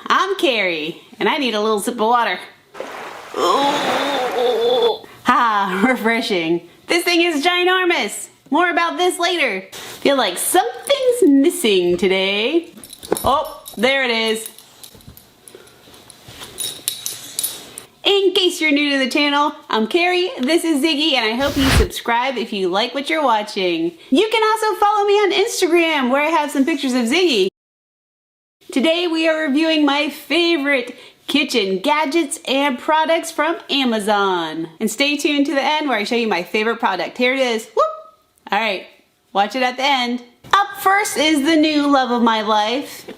I'm Carrie, and I need a little sip of water. Ah, refreshing. This thing is ginormous. More about this later. Feel like something's missing today. Oh, there it is. In case you're new to the channel, I'm Carrie, this is Ziggy, and I hope you subscribe if you like what you're watching. You can also follow me on Instagram, where I have some pictures of Ziggy. Today we are reviewing my favorite kitchen gadgets and products from Amazon. And stay tuned to the end where I show you my favorite product. Here it is. Whoop! Alright, watch it at the end. Up first is the new love of my life.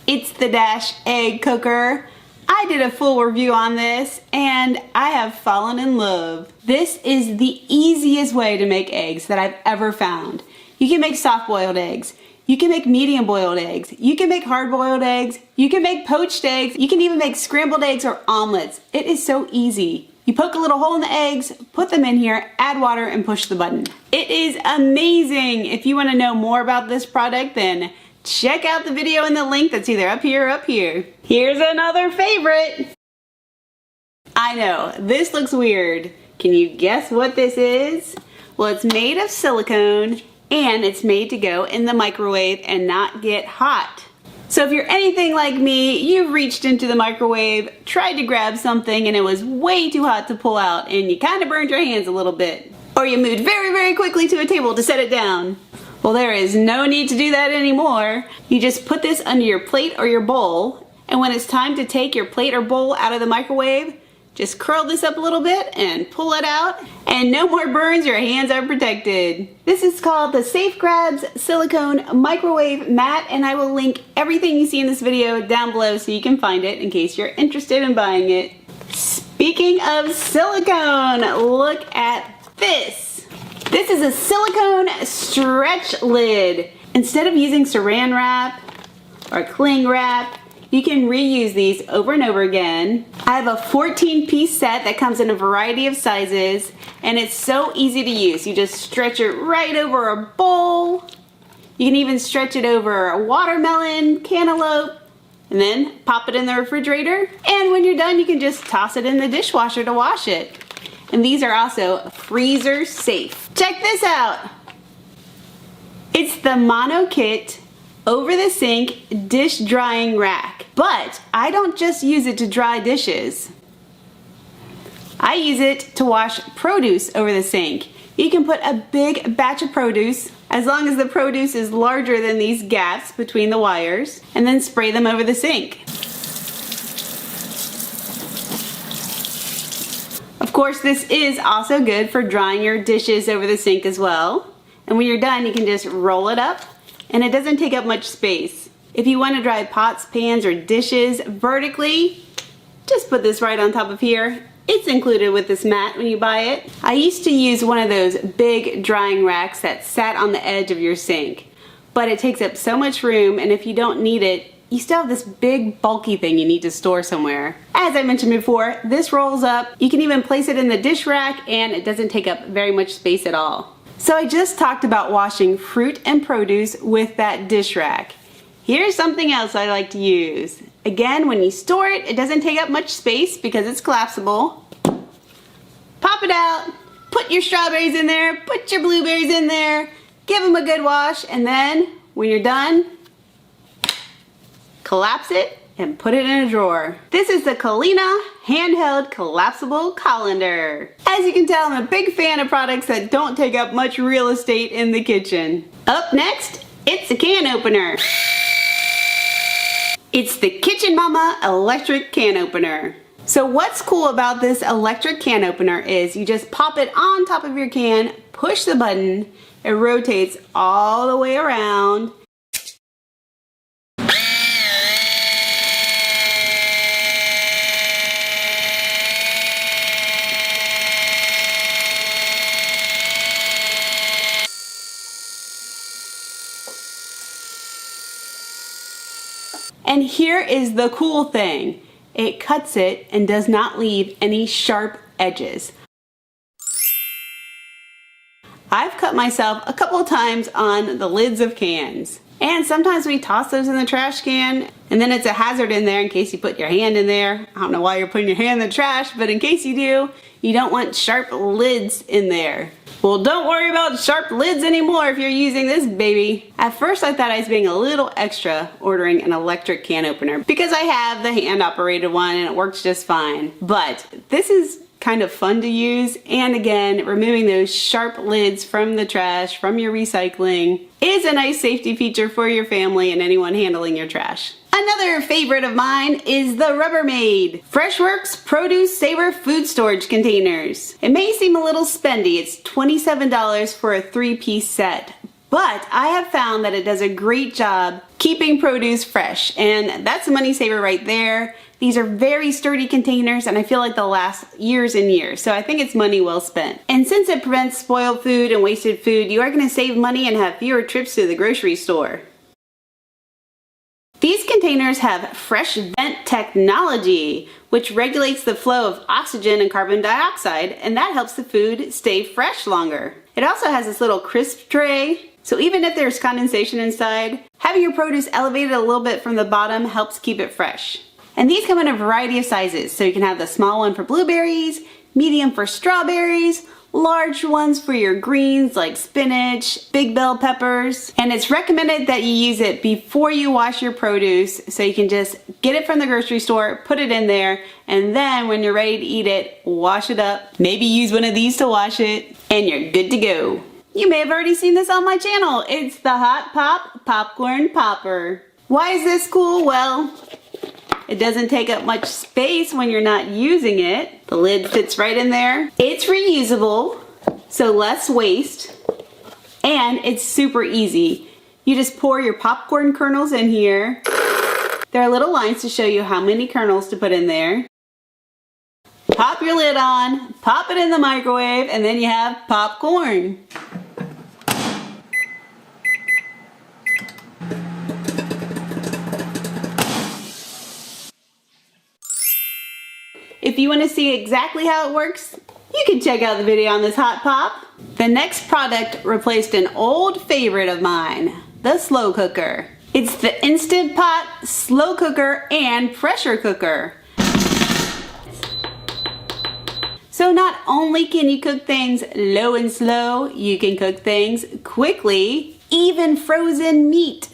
It's the Dash Egg Cooker. I did a full review on this and I have fallen in love. This is the easiest way to make eggs that I've ever found. You can make soft-boiled eggs. You can make medium-boiled eggs. You can make hard-boiled eggs. You can make poached eggs. You can even make scrambled eggs or omelets. It is so easy. You poke a little hole in the eggs, put them in here, add water, and push the button. It is amazing. If you want to know more about this product, then check out the video in the link that's either up here or up here. Here's another favorite. I know, this looks weird. Can you guess what this is? Well, it's made of silicone and it's made to go in the microwave and not get hot. So if you're anything like me, you've reached into the microwave, tried to grab something and it was way too hot to pull out and you kind of burned your hands a little bit. Or you moved very, very quickly to a table to set it down. Well, there is no need to do that anymore. You just put this under your plate or your bowl, and when it's time to take your plate or bowl out of the microwave, just curl this up a little bit and pull it out, and no more burns, your hands are protected. This is called the Safe Grabs Silicone Microwave Mat, and I will link everything you see in this video down below so you can find it in case you're interested in buying it. Speaking of silicone, look at this. This is a Silicone Stretch Lid. Instead of using saran wrap or cling wrap, you can reuse these over and over again. I have a 14-piece set that comes in a variety of sizes, and it's so easy to use. You just stretch it right over a bowl. You can even stretch it over a watermelon, cantaloupe, and then pop it in the refrigerator. And when you're done, you can just toss it in the dishwasher to wash it. And these are also freezer safe. Check this out. It's the Mono Kit over the sink dish drying rack. But I don't just use it to dry dishes. I use it to wash produce over the sink. You can put a big batch of produce, as long as the produce is larger than these gaps between the wires, and then spray them over the sink. Of course, this is also good for drying your dishes over the sink as well. And when you're done, you can just roll it up and it doesn't take up much space. If you want to dry pots, pans, or dishes vertically, just put this right on top of here. It's included with this mat when you buy it. I used to use one of those big drying racks that sat on the edge of your sink, but it takes up so much room, and if you don't need it, you still have this big bulky thing you need to store somewhere. As I mentioned before, this rolls up. You can even place it in the dish rack and it doesn't take up very much space at all. So I just talked about washing fruit and produce with that dish rack. Here's something else I like to use. Again, when you store it, it doesn't take up much space because it's collapsible. Pop it out, put your strawberries in there, put your blueberries in there, give them a good wash, and then when you're done, collapse it and put it in a drawer. This is the Collina handheld collapsible colander. As you can tell, I'm a big fan of products that don't take up much real estate in the kitchen. Up next, it's a can opener. It's the Kitchen Mama electric can opener. So what's cool about this electric can opener is you just pop it on top of your can, push the button, it rotates all the way around. And here is the cool thing. It cuts it and does not leave any sharp edges. I've cut myself a couple of times on the lids of cans. And sometimes we toss those in the trash can, and then it's a hazard in there in case you put your hand in there. I don't know why you're putting your hand in the trash, but in case you do, you don't want sharp lids in there. Well, don't worry about sharp lids anymore if you're using this baby. At first I thought I was being a little extra ordering an electric can opener because I have the hand operated one and it works just fine. But this is kind of fun to use, and again, removing those sharp lids from the trash, from your recycling, is a nice safety feature for your family and anyone handling your trash. Another favorite of mine is the Rubbermaid Freshworks Produce Saver Food Storage Containers. It may seem a little spendy, it's $27 for a 3-piece set, but I have found that it does a great job keeping produce fresh, and that's a money saver right there. These are very sturdy containers and I feel like they'll last years and years, so I think it's money well spent. And since it prevents spoiled food and wasted food, you are going to save money and have fewer trips to the grocery store. These containers have fresh vent technology, which regulates the flow of oxygen and carbon dioxide, and that helps the food stay fresh longer. It also has this little crisp tray, so even if there's condensation inside, having your produce elevated a little bit from the bottom helps keep it fresh. And these come in a variety of sizes, so you can have the small one for blueberries, medium for strawberries, large ones for your greens like spinach, big bell peppers, and it's recommended that you use it before you wash your produce so you can just get it from the grocery store, put it in there, and then when you're ready to eat it, wash it up, maybe use one of these to wash it, and you're good to go. You may have already seen this on my channel. It's the Hot Pop Popcorn Popper. Why is this cool? Well, it doesn't take up much space when you're not using it. The lid fits right in there. It's reusable, so less waste, and it's super easy. You just pour your popcorn kernels in here. There are little lines to show you how many kernels to put in there. Pop your lid on, pop it in the microwave, and then you have popcorn. If you want to see exactly how it works, you can check out the video on this Hot Pop. The next product replaced an old favorite of mine, the slow cooker. It's the Instant Pot, slow cooker, and pressure cooker. So not only can you cook things low and slow, you can cook things quickly, even frozen meat.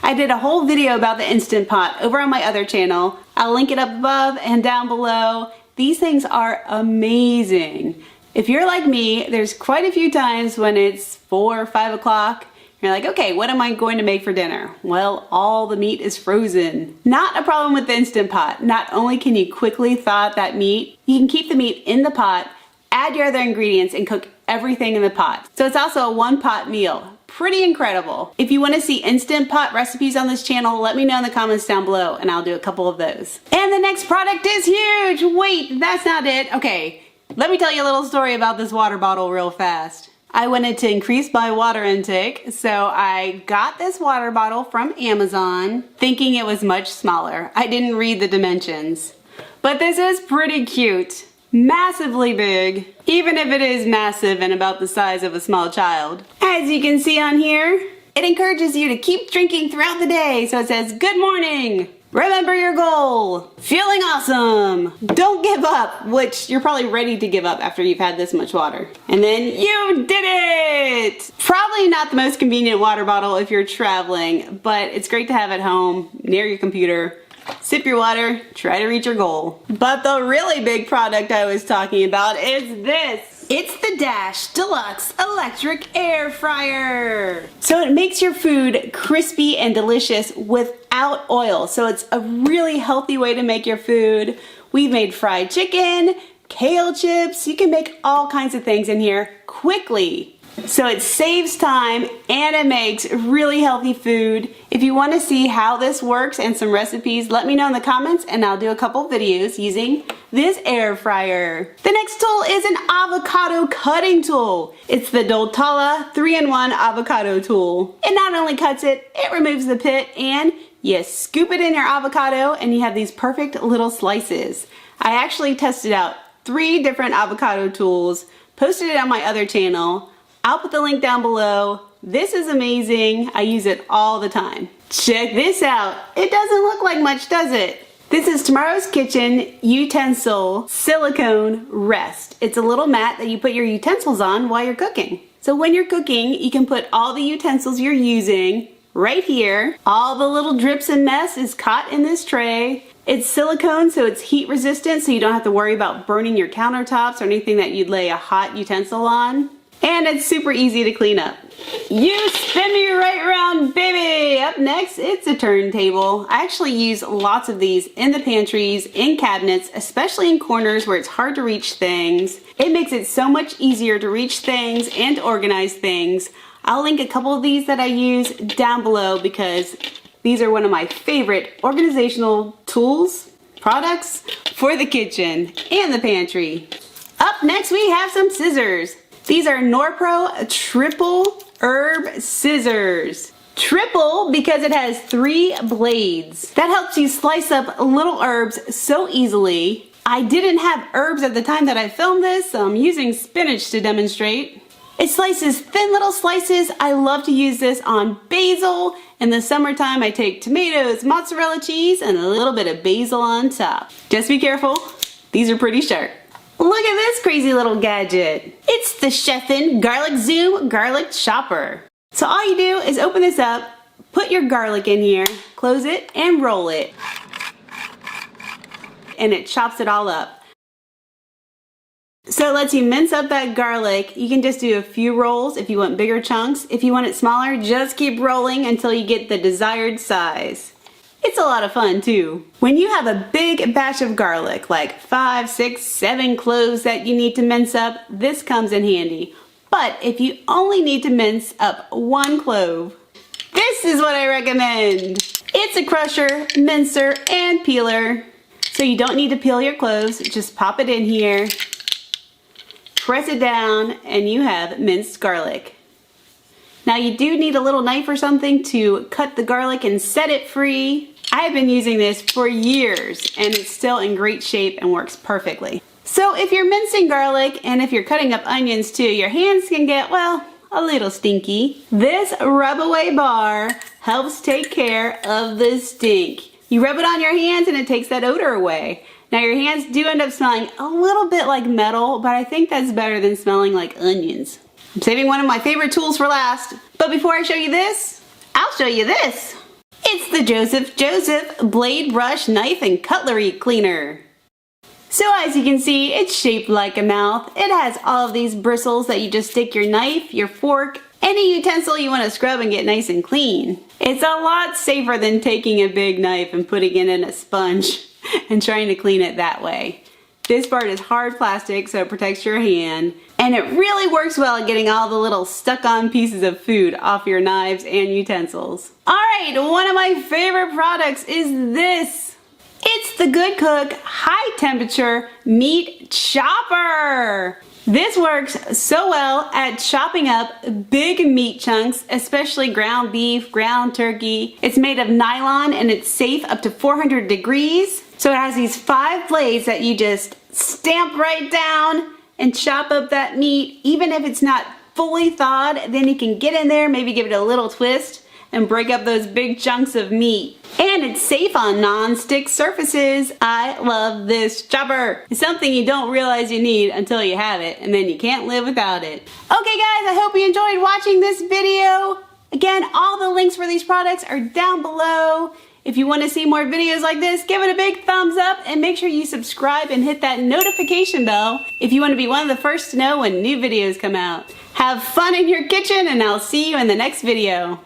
I did a whole video about the Instant Pot over on my other channel. I'll link it up above and down below. These things are amazing. If you're like me, there's quite a few times when it's 4 or 5 o'clock. You're like, okay, what am I going to make for dinner? Well, all the meat is frozen. Not a problem with the Instant Pot. Not only can you quickly thaw out that meat, you can keep the meat in the pot, add your other ingredients, and cook everything in the pot. So it's also a one-pot meal. Pretty incredible. If you want to see Instant Pot recipes on this channel, let me know in the comments down below and I'll do a couple of those. And the next product is huge! Wait, that's not it. Okay, let me tell you a little story about this water bottle real fast. I wanted to increase my water intake, so I got this water bottle from Amazon thinking it was much smaller. I didn't read the dimensions. But this is pretty cute. Massively big, even if it is massive and about the size of a small child. As you can see on here, it encourages you to keep drinking throughout the day. So it says, good morning, remember your goal, feeling awesome, don't give up, which you're probably ready to give up after you've had this much water. And then you did it! Probably not the most convenient water bottle if you're traveling, but it's great to have at home, near your computer. Sip your water, try to reach your goal. But the really big product I was talking about is this. It's the Dash Deluxe Electric Air Fryer. So it makes your food crispy and delicious without oil. So it's a really healthy way to make your food. We've made fried chicken, kale chips. You can make all kinds of things in here quickly. So it saves time and it makes really healthy food. If you want to see how this works and some recipes, let me know in the comments and I'll do a couple videos using this air fryer. The next tool is an avocado cutting tool. It's the Doltala 3-in-1 avocado tool. It not only cuts it, it removes the pit, and you scoop it in your avocado and you have these perfect little slices. I actually tested out 3 different avocado tools, posted it on my other channel. I'll put the link down below. This is amazing. I use it all the time. Check this out. It doesn't look like much, does it? This is Tomorrow's Kitchen Utensil Silicone Rest. It's a little mat that you put your utensils on while you're cooking. So when you're cooking, you can put all the utensils you're using right here. All the little drips and mess is caught in this tray. It's silicone, so it's heat resistant, so you don't have to worry about burning your countertops or anything that you'd lay a hot utensil on. And it's super easy to clean up. You spin me right around, baby! Up next, it's a turntable. I actually use lots of these in the pantries, in cabinets, especially in corners where it's hard to reach things. It makes it so much easier to reach things and to organize things. I'll link a couple of these that I use down below because these are one of my favorite organizational tools, products for the kitchen and the pantry. Up next, we have some scissors. These are Norpro Triple Herb Scissors. Triple because it has 3 blades. That helps you slice up little herbs so easily. I didn't have herbs at the time that I filmed this, so I'm using spinach to demonstrate. It slices thin little slices. I love to use this on basil. In the summertime, I take tomatoes, mozzarella cheese, and a little bit of basil on top. Just be careful. These are pretty sharp. Look at this crazy little gadget. It's the Chefin Garlic Zoom Garlic Chopper. So all you do is open this up, put your garlic in here, close it, and roll it. And it chops it all up. So it lets you mince up that garlic. You can just do a few rolls if you want bigger chunks. If you want it smaller, just keep rolling until you get the desired size. It's a lot of fun too. When you have a big batch of garlic, like 5, 6, 7 cloves that you need to mince up, this comes in handy. But if you only need to mince up 1 clove, this is what I recommend. It's a crusher, mincer, and peeler. So you don't need to peel your cloves, just pop it in here, press it down, and you have minced garlic. Now you do need a little knife or something to cut the garlic and set it free. I've been using this for years and it's still in great shape and works perfectly. So if you're mincing garlic and if you're cutting up onions too, your hands can get, well, a little stinky. This rub away bar helps take care of the stink. You rub it on your hands and it takes that odor away. Now your hands do end up smelling a little bit like metal, but I think that's better than smelling like onions. I'm saving one of my favorite tools for last, but before I show you this, I'll show you this. It's the Joseph Blade Brush Knife and Cutlery Cleaner. So as you can see, it's shaped like a mouth. It has all of these bristles that you just stick your knife, your fork, any utensil you want to scrub and get nice and clean. It's a lot safer than taking a big knife and putting it in a sponge and trying to clean it that way. This part is hard plastic, so it protects your hand, and it really works well at getting all the little stuck-on pieces of food off your knives and utensils. Alright, one of my favorite products is this. It's the Good Cook High Temperature Meat Chopper. This works so well at chopping up big meat chunks, especially ground beef, ground turkey. It's made of nylon and it's safe up to 400 degrees. So it has these 5 blades that you just stamp right down and chop up that meat. Even if it's not fully thawed, then you can get in there, maybe give it a little twist and break up those big chunks of meat. And it's safe on non-stick surfaces. I love this chopper. It's something you don't realize you need until you have it, and then you can't live without it. Okay guys, I hope you enjoyed watching this video. Again, all the links for these products are down below. If you want to see more videos like this, give it a big thumbs up and make sure you subscribe and hit that notification bell if you want to be one of the first to know when new videos come out. Have fun in your kitchen and I'll see you in the next video.